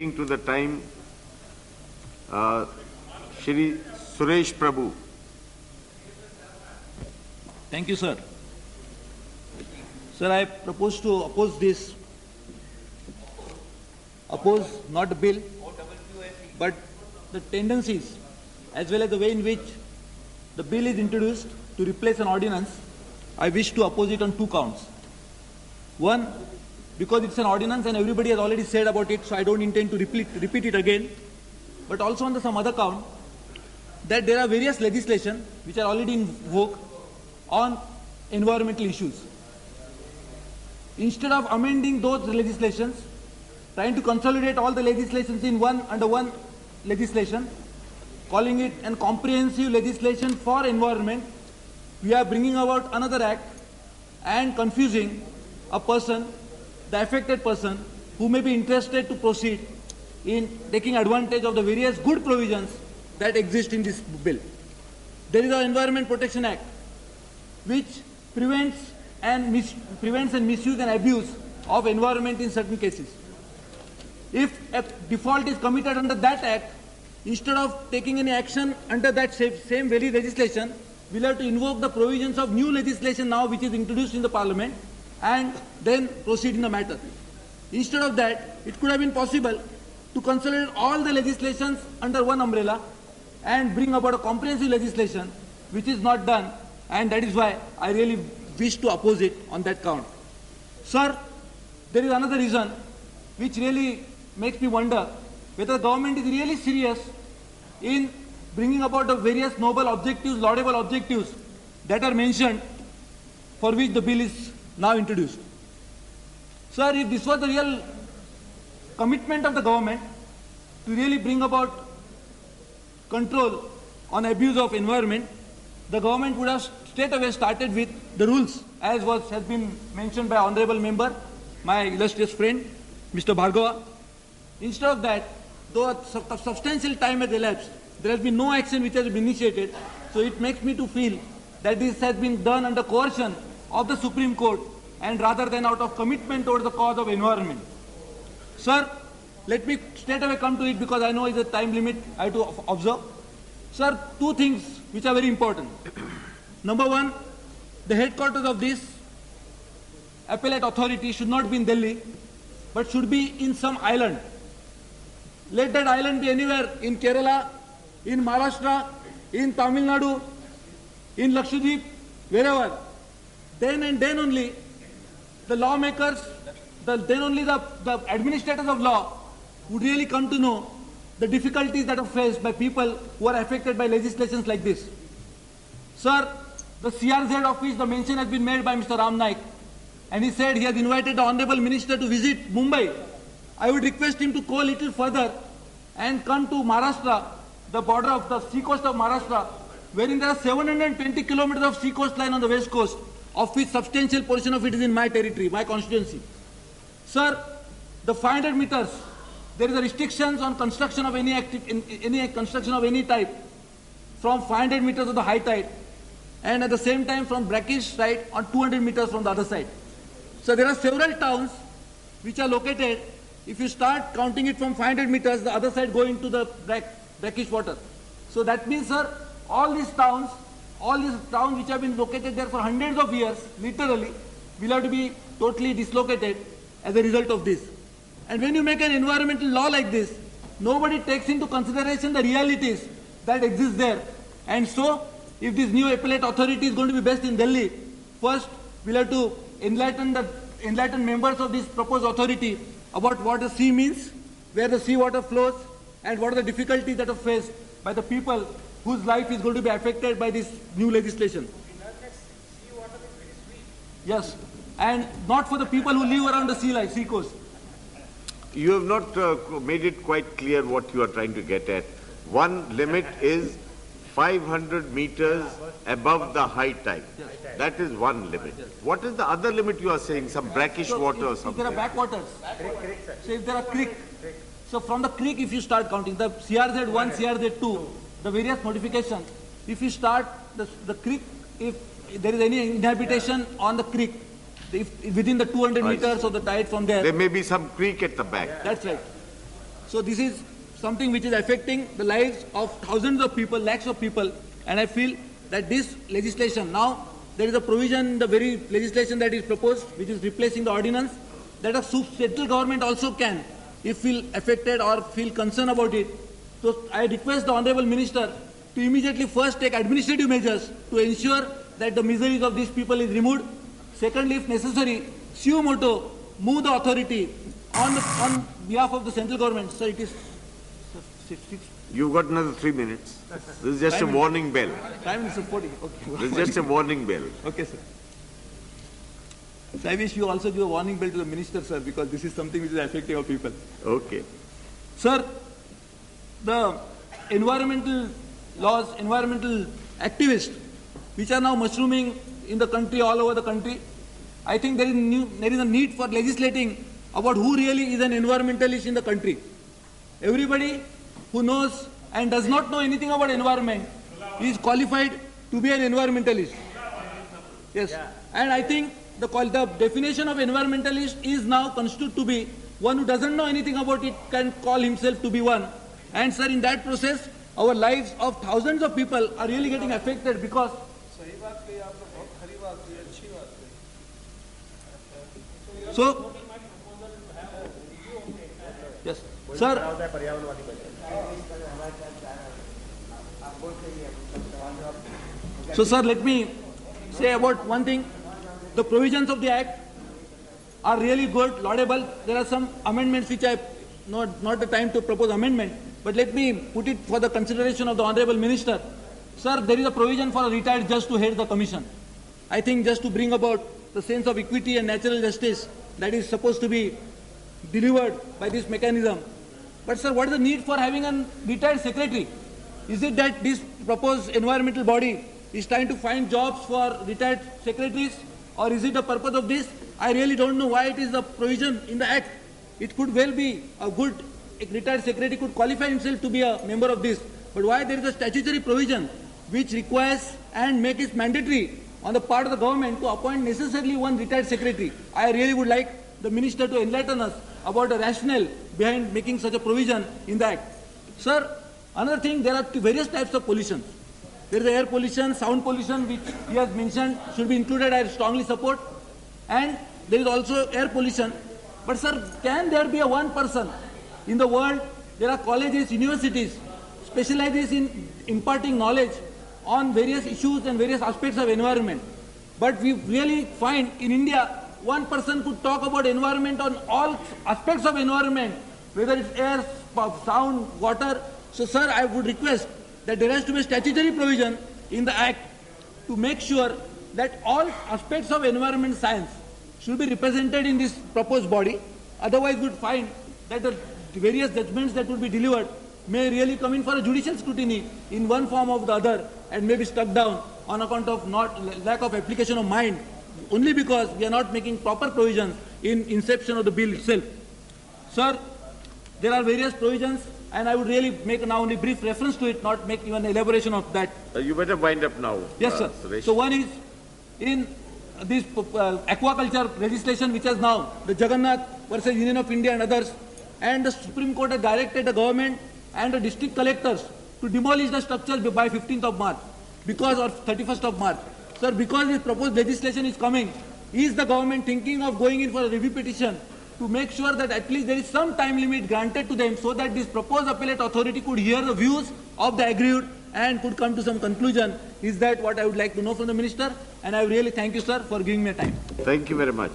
To the time, Shri Suresh Prabhu. Thank you, sir. Sir, I propose to oppose not the bill, but the tendencies as well as the way in which the bill is introduced to replace an ordinance. I wish to oppose it on two counts. One, because it's an ordinance and everybody has already said about it, so I don't intend to repeat it again. But also on some other count, that there are various legislation which are already in vogue on environmental issues. Instead of amending those legislations, trying to consolidate all the legislations in under one legislation, calling it a comprehensive legislation for environment, we are bringing about another act and confusing a person, the affected person, who may be interested to proceed in taking advantage of the various good provisions that exist in this bill. There is an Environment Protection Act, which prevents and misuse and abuse of environment in certain cases. If a default is committed under that act, instead of taking any action under that same very legislation, we'll have to invoke the provisions of new legislation now which is introduced in the Parliament and then proceed in the matter. Instead of that, it could have been possible to consolidate all the legislations under one umbrella and bring about a comprehensive legislation, which is not done, and that is why I really wish to oppose it on that count. Sir, there is another reason which really makes me wonder whether the government is really serious in bringing about the various noble objectives, laudable objectives that are mentioned for which the bill is now introduced. Sir, if this was the real commitment of the government to really bring about control on abuse of environment, the government would have straight away started with the rules, as has been mentioned by honorable member, my illustrious friend, Mr. Bhargava. Instead of that, though a substantial time has elapsed, there has been no action which has been initiated, so it makes me to feel that this has been done under coercion of the Supreme Court and rather than out of commitment towards the cause of environment. Sir, let me straight away come to it because I know it's a time limit I have to observe. Sir, two things which are very important. Number one, the headquarters of this appellate authority should not be in Delhi, but should be in some island. Let that island be anywhere in Kerala, in Maharashtra, in Tamil Nadu, in Lakshadweep, wherever. Then and then only the lawmakers, then only the administrators of law would really come to know the difficulties that are faced by people who are affected by legislations like this. Sir, the CRZ office, the mention has been made by Mr. Ram Naik, and he said he has invited the Honorable Minister to visit Mumbai. I would request him to go a little further and come to Maharashtra, the border of the sea coast of Maharashtra, wherein there are 720 kilometers of sea coast line on the west coast, of which substantial portion of it is in my territory, my constituency. Sir, the 500 meters, there is a restrictions on construction of any construction of any type from 500 meters of the high tide, and at the same time from brackish side on 200 meters from the other side. So there are several towns which are located, if you start counting it from 500 meters, the other side going to the brackish water. So that means, sir, all these towns which have been located there for hundreds of years, literally, will have to be totally dislocated as a result of this. And when you make an environmental law like this, nobody takes into consideration the realities that exist there. And so, if this new appellate authority is going to be based in Delhi, first we'll have to enlighten members of this proposed authority about what the sea means, where the sea water flows, and what are the difficulties that are faced by the people whose life is going to be affected by this new legislation. Yes, and not for the people who live around the sea coast. You have not made it quite clear what you are trying to get at. One limit is 500 meters above the high tide. Yes. That is one limit. Yes. What is the other limit you are saying? Some brackish water or something? If there are backwaters, so if there are creek, so from the creek if you start counting, the CRZ1, CRZ2, the various modifications, if you start the creek, if there is any inhabitation on the creek, if within the 200 meters of the tide from there. There may be some creek at the back. That's right. So this is something which is affecting the lives of thousands of people, lakhs of people, and I feel that this legislation, now there is a provision in the very legislation that is proposed, which is replacing the ordinance, that a central government also can, if feel affected or feel concerned about it. So I request the Honorable Minister to immediately first take administrative measures to ensure that the miseries of these people is removed. Secondly, if necessary, suo motu, move the authority on behalf of the central government. Sir, it is... You've got another 3 minutes. This is just a warning bell. Time is supporting. Okay. This is just a warning bell. Okay, sir. So I wish you also give a warning bell to the minister, sir, because this is something which is affecting our people. Okay. Sir, the environmental laws, environmental activists, which are now mushrooming in the country, all over the country, I think there is a need for legislating about who really is an environmentalist in the country. Everybody who knows and does not know anything about environment is qualified to be an environmentalist. Yes. And I think the definition of environmentalist is now constituted to be one who doesn't know anything about it can call himself to be one. And sir, in that process, our lives of thousands of people are really getting affected because... So, yes, sir. So, sir, let me say about one thing. The provisions of the Act are really good, laudable. There are some amendments which I not the time to propose amendment, but let me put it for the consideration of the Honorable Minister. Sir, there is a provision for a retired judge to head the commission. I think just to bring about the sense of equity and natural justice that is supposed to be delivered by this mechanism. But sir, what is the need for having a retired secretary? Is it that this proposed environmental body is trying to find jobs for retired secretaries? Or is it the purpose of this? I really don't know why it is the provision in the Act. It could well be a retired secretary could qualify himself to be a member of this. But why there is a statutory provision which requires and makes it mandatory on the part of the government to appoint necessarily one retired secretary? I really would like the Minister to enlighten us about the rationale behind making such a provision in the Act. Sir, another thing, there are various types of pollution. There is air pollution, sound pollution, which he has mentioned should be included. I strongly support. And there is also air pollution. But sir, can there be a one person in the world? There are colleges, universities, specializes in imparting knowledge on various issues and various aspects of environment. But we really find in India, one person could talk about environment on all aspects of environment, whether it's air, sound, water. So sir, I would request that there has to be a statutory provision in the Act to make sure that all aspects of environment science should be represented in this proposed body. Otherwise, we would find that the various judgments that would be delivered may really come in for a judicial scrutiny in one form or the other and may be struck down on account of lack of application of mind, only because we are not making proper provisions in inception of the bill itself. Sir, there are various provisions, and I would really make now only brief reference to it, not make even elaboration of that. You better wind up now. Yes, sir. Suresh. So one is in this aquaculture legislation, which has now the Jagannath versus Union of India and others, and the Supreme Court has directed the government and the district collectors to demolish the structure by 15th of March, because of 31st of March. Sir, because this proposed legislation is coming, is the government thinking of going in for a review petition to make sure that at least there is some time limit granted to them so that this proposed appellate authority could hear the views of the aggrieved and could come to some conclusion? Is that what I would like to know from the Minister? And I really thank you, sir, for giving me time. Thank you very much.